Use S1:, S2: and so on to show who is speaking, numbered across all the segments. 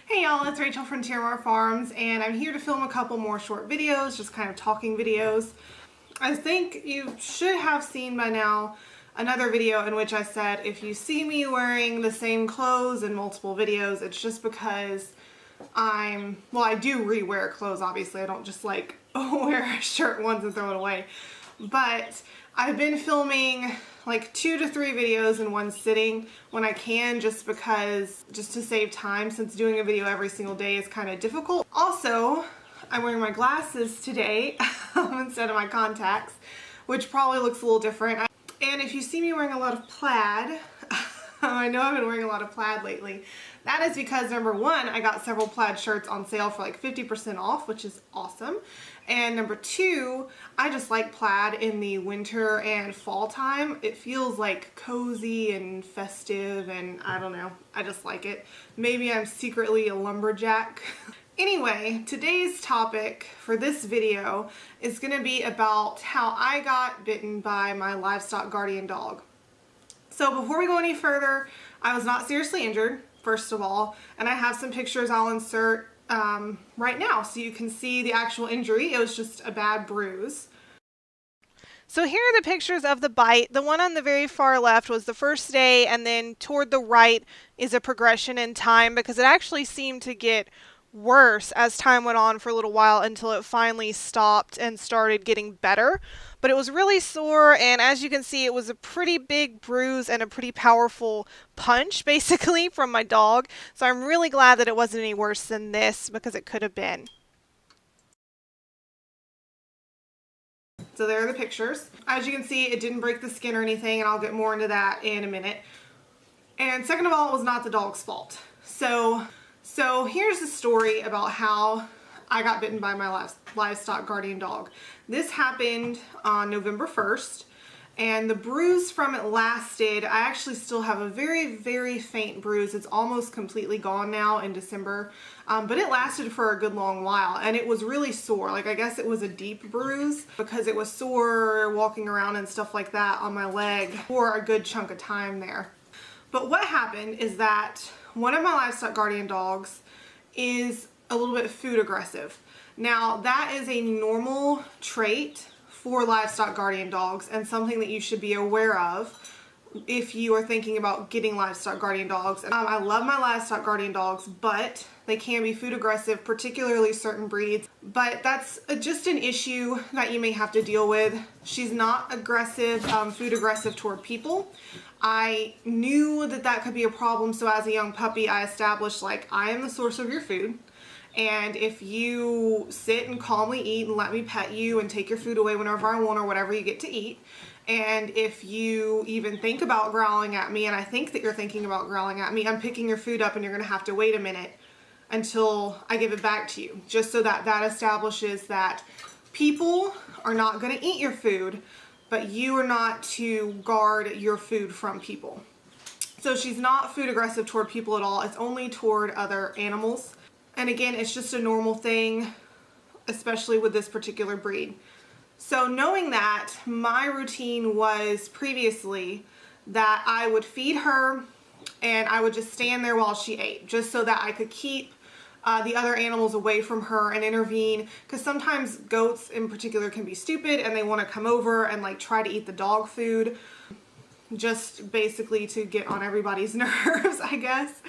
S1: Hey y'all, it's Rachel from Tiramar Farms, and I'm here to film a couple more short videos, just kind of talking videos. I think you should have seen by now another video in which I said if you see me wearing the same clothes in multiple videos, it's just because I do rewear clothes, obviously. I don't just like wear a shirt once and throw it away. But I've been filming like 2 to 3 videos in one sitting when I can, just to save time, since doing a video every single day is kind of difficult. Also, I'm wearing my glasses today instead of my contacts, which probably looks a little different. And if you see me wearing a lot of plaid, I know I've been wearing a lot of plaid lately. That is because, number one, I got several plaid shirts on sale for like 50% off, which is awesome. And number two, I just like plaid in the winter and fall time. It feels like cozy and festive, and I don't know, I just like it. Maybe I'm secretly a lumberjack. Anyway, today's topic for this video is going to be about how I got bitten by my livestock guardian dog. So before we go any further, I was not seriously injured, first of all, and I have some pictures I'll insert right now so you can see the actual injury. It was just a bad bruise. So here are the pictures of the bite. The one on the very far left was the first day, and then toward the right is a progression in time, because it actually seemed to get worse as time went on for a little while until it finally stopped and started getting better. But it was really sore, and as you can see, it was a pretty big bruise and a pretty powerful punch basically from my dog. So I'm really glad that it wasn't any worse than this, because it could have been. So there are the pictures. As you can see, it didn't break the skin or anything, and I'll get more into that in a minute. And second of all, it was not the dog's fault. So here's the story about how I got bitten by my livestock guardian dog. This happened on November 1st, and the bruise from it lasted, I actually still have a very, very faint bruise. It's almost completely gone now in December, but it lasted for a good long while, and it was really sore. Like, I guess it was a deep bruise because it was sore walking around and stuff like that on my leg for a good chunk of time there. But what happened is that one of my livestock guardian dogs is a little bit food aggressive. Now, that is a normal trait for livestock guardian dogs, and something that you should be aware of if you are thinking about getting livestock guardian dogs. I love my livestock guardian dogs, but they can be food aggressive, particularly certain breeds. But that's just an issue that you may have to deal with. She's not aggressive, food aggressive toward people. I knew that that could be a problem, so as a young puppy, I established, like, I am the source of your food, and if you sit and calmly eat and let me pet you and take your food away whenever I want or whatever, you get to eat. And if you even think about growling at me, and I think that you're thinking about growling at me, I'm picking your food up and you're going to have to wait a minute until I give it back to you, just so that that establishes that people are not going to eat your food, but you are not to guard your food from people. So she's not food aggressive toward people at all. It's only toward other animals. And again, it's just a normal thing, especially with this particular breed. So knowing that, my routine was previously that I would feed her and I would just stand there while she ate, just so that I could keep the other animals away from her and intervene, because sometimes goats in particular can be stupid and they want to come over and like try to eat the dog food, just basically to get on everybody's nerves, I guess.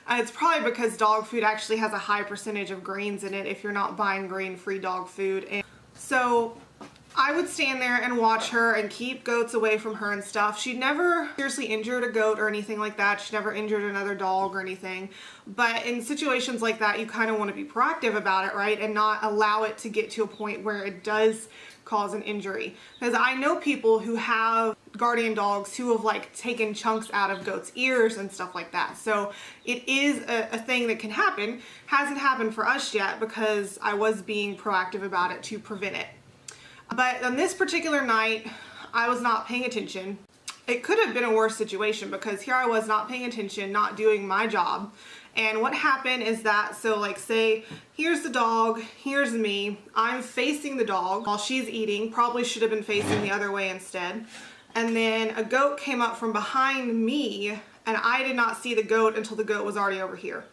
S1: It's probably because dog food actually has a high percentage of grains in it if you're not buying grain-free dog food. And so I would stand there and watch her and keep goats away from her and stuff. She'd never seriously injured a goat or anything like that. She never injured another dog or anything. But in situations like that, you kind of want to be proactive about it, right? And not allow it to get to a point where it does cause an injury. Because I know people who have guardian dogs who have like taken chunks out of goats' ears and stuff like that. So it is a thing that can happen. Hasn't happened for us yet because I was being proactive about it to prevent it. But on this particular night, I was not paying attention. It could have been a worse situation, because here I was not paying attention, not doing my job. And what happened is that, so like say, here's the dog, here's me, I'm facing the dog while she's eating, probably should have been facing the other way instead. And then a goat came up from behind me, and I did not see the goat until the goat was already over here.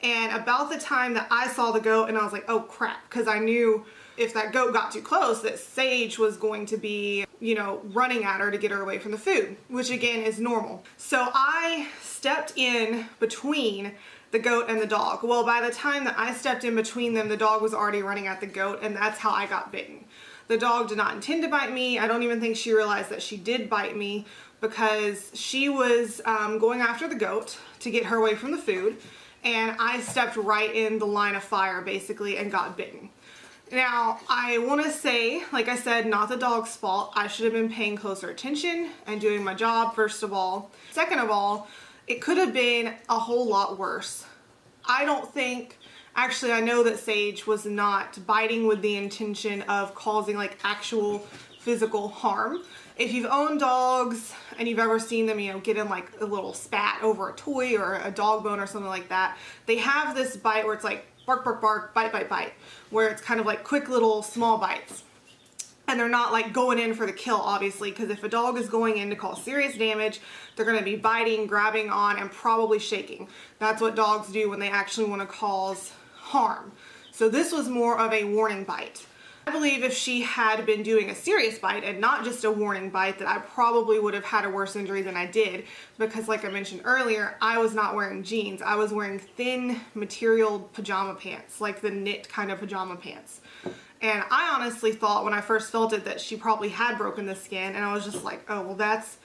S1: And about the time that I saw the goat, and I was like, oh crap, because I knew if that goat got too close that Sage was going to be, you know, running at her to get her away from the food, which again is normal. So I stepped in between the goat and the dog. Well, by the time that I stepped in between them, the dog was already running at the goat, and that's how I got bitten. The dog did not intend to bite me. I don't even think she realized that she did bite me, because she was going after the goat to get her away from the food, and I stepped right in the line of fire basically and got bitten. Now, I want to say, like I said, not the dog's fault. I should have been paying closer attention and doing my job, first of all. Second of all, it could have been a whole lot worse. I don't think, actually I know that Sage was not biting with the intention of causing like actual physical harm. If you've owned dogs and you've ever seen them, you know, get in like a little spat over a toy or a dog bone or something like that, they have this bite where it's like bark, bark, bark, bite, bite, bite, where it's kind of like quick little small bites. And they're not like going in for the kill, obviously, because if a dog is going in to cause serious damage, they're going to be biting, grabbing on, and probably shaking. That's what dogs do when they actually want to cause harm. So this was more of a warning bite. I believe if she had been doing a serious bite and not just a warning bite, that I probably would have had a worse injury than I did, because like I mentioned earlier, I was not wearing jeans. I was wearing thin material pajama pants, like the knit kind of pajama pants. And I honestly thought when I first felt it that she probably had broken the skin, and I was just like, oh, well, that's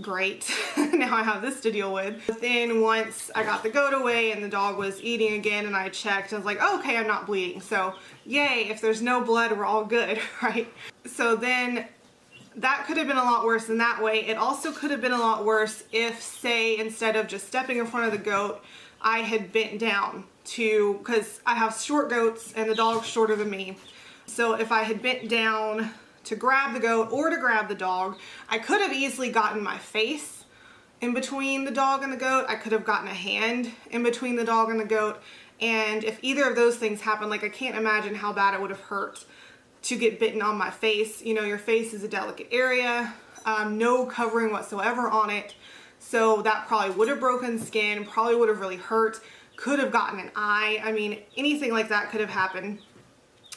S1: great. Now I have this to deal with. But then once I got the goat away and the dog was eating again and I checked, I was like, oh, okay, I'm not bleeding. So yay, if there's no blood, we're all good, right? So then that could have been a lot worse in that way. It also could have been a lot worse if, say, instead of just stepping in front of the goat, I had bent down to, because I have short goats and the dog's shorter than me. So if I had bent down to grab the goat or to grab the dog, I could have easily gotten my face in between the dog and the goat. I could have gotten a hand in between the dog and the goat. And if either of those things happened, like I can't imagine how bad it would have hurt to get bitten on my face. You know, your face is a delicate area, no covering whatsoever on it. So that probably would have broken skin, probably would have really hurt, could have gotten an eye. I mean, anything like that could have happened.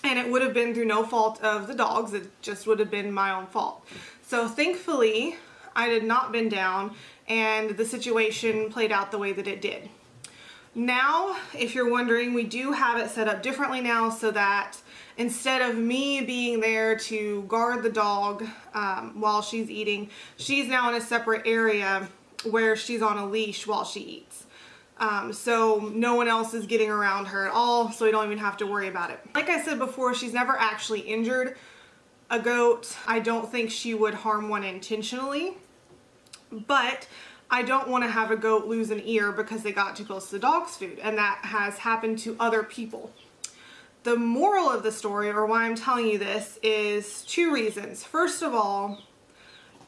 S1: And it would have been through no fault of the dogs, it just would have been my own fault. So thankfully, I did not bend down and the situation played out the way that it did. Now, if you're wondering, we do have it set up differently now so that instead of me being there to guard the dog while she's eating, she's now in a separate area where she's on a leash while she eats. So no one else is getting around her at all, so we don't even have to worry about it. Like I said before, she's never actually injured a goat. I don't think she would harm one intentionally, but I don't want to have a goat lose an ear because they got too close to the dog's food, and that has happened to other people. The moral of the story, or why I'm telling you this, is two reasons. First of all,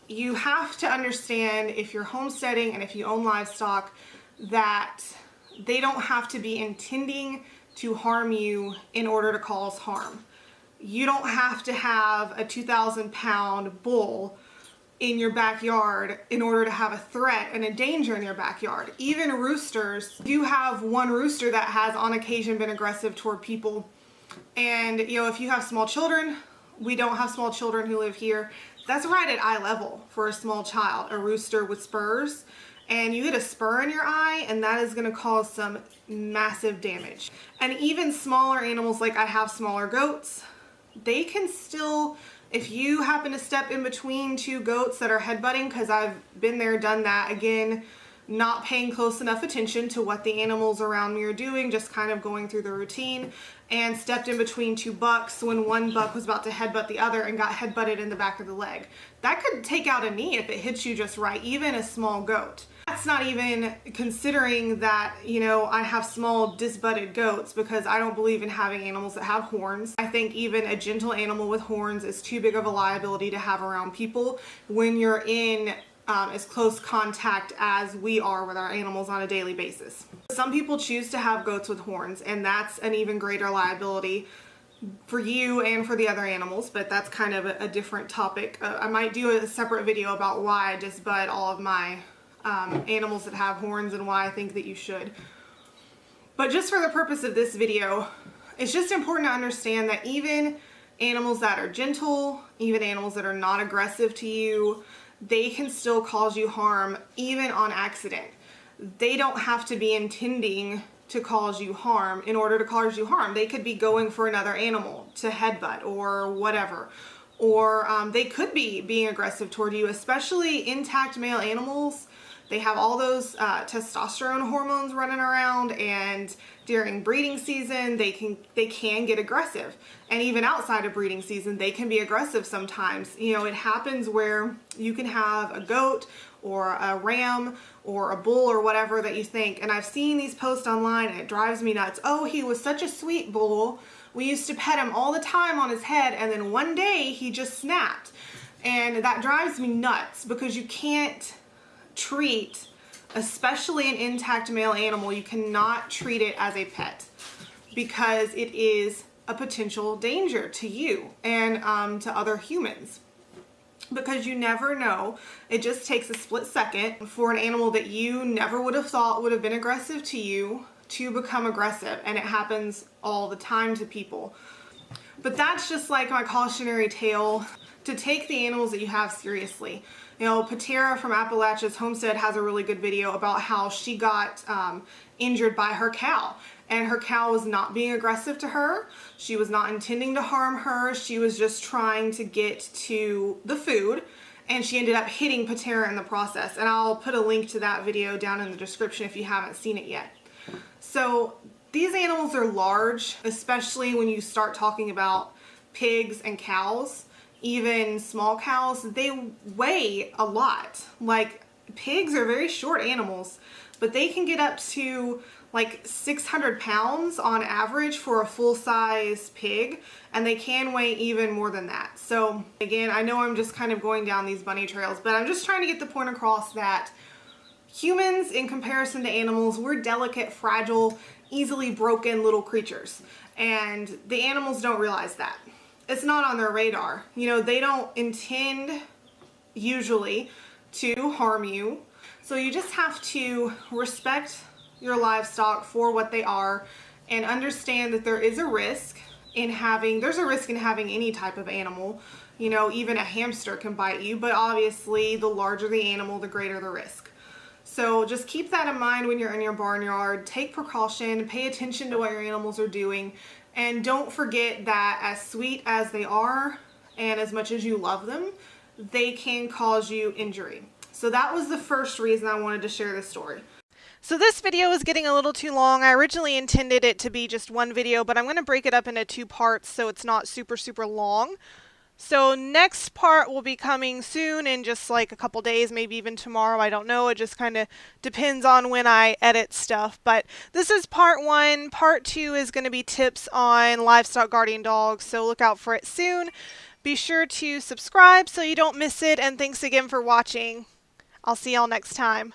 S1: you have to understand, if you're homesteading and if you own livestock, that they don't have to be intending to harm you in order to cause harm. You don't have to have a 2,000-pound bull in your backyard in order to have a threat and a danger in your backyard. Even roosters, you have one rooster that has on occasion been aggressive toward people. And you know, if you have small children, we don't have small children who live here, that's right at eye level for a small child, a rooster with spurs. And you get a spur in your eye and that is going to cause some massive damage. And even smaller animals, like I have smaller goats, they can still, if you happen to step in between two goats that are headbutting, because I've been there, done that, again, not paying close enough attention to what the animals around me are doing, just kind of going through the routine, and stepped in between two bucks when one buck was about to headbutt the other and got headbutted in the back of the leg. That could take out a knee if it hits you just right, even a small goat. That's not even considering that, you know, I have small disbutted goats, because I don't believe in having animals that have horns. I think even a gentle animal with horns is too big of a liability to have around people when you're in as close contact as we are with our animals on a daily basis. Some people choose to have goats with horns, and that's an even greater liability for you and for the other animals, but that's kind of a different topic. I might do a separate video about why I disbut all of my animals that have horns and why I think that you should. But just for the purpose of this video, it's just important to understand that even animals that are gentle, even animals that are not aggressive to you, they can still cause you harm even on accident. They don't have to be intending to cause you harm in order to cause you harm. They could be going for another animal to headbutt or whatever. Or they could be being aggressive toward you, especially intact male animals. They have all those testosterone hormones running around, and during breeding season they can get aggressive, and even outside of breeding season they can be aggressive sometimes. You know, it happens where you can have a goat or a ram or a bull or whatever that you think, and I've seen these posts online and it drives me nuts. Oh, he was such a sweet bull. We used to pet him all the time on his head, and then one day he just snapped. And that drives me nuts, because you can't treat, especially an intact male animal, you cannot treat it as a pet, because it is a potential danger to you and to other humans. Because you never know, it just takes a split second for an animal that you never would have thought would have been aggressive to you to become aggressive, and it happens all the time to people. But that's just like my cautionary tale, to take the animals that you have seriously. You know, Patera from Appalachia's Homestead has a really good video about how she got injured by her cow, and her cow was not being aggressive to her. She was not intending to harm her. She was just trying to get to the food, and she ended up hitting Patera in the process. And I'll put a link to that video down in the description if you haven't seen it yet. So these animals are large, especially when you start talking about pigs and cows. Even small cows, they weigh a lot. Like, pigs are very short animals, but they can get up to like 600 pounds on average for a full-size pig, and they can weigh even more than that. So again, I know I'm just kind of going down these bunny trails, but I'm just trying to get the point across that humans, in comparison to animals, we're delicate, fragile, easily broken little creatures, and the animals don't realize that. It's not on their radar. You know, they don't intend usually to harm you. So you just have to respect your livestock for what they are, and understand that there is a risk in having, any type of animal. You know, even a hamster can bite you, but obviously the larger the animal, the greater the risk. So just keep that in mind when you're in your barnyard. Take precaution, pay attention to what your animals are doing, and don't forget that as sweet as they are and as much as you love them, they can cause you injury. So that was the first reason I wanted to share this story. So this video is getting a little too long. I originally intended it to be just one video, but I'm going to break it up into 2 parts so it's not super long. So next part will be coming soon, in just like a couple days, maybe even tomorrow. I don't know. It just kind of depends on when I edit stuff. But this is part 1. Part 2 is going to be tips on livestock guardian dogs. So look out for it soon. Be sure to subscribe so you don't miss it. And thanks again for watching. I'll see y'all next time.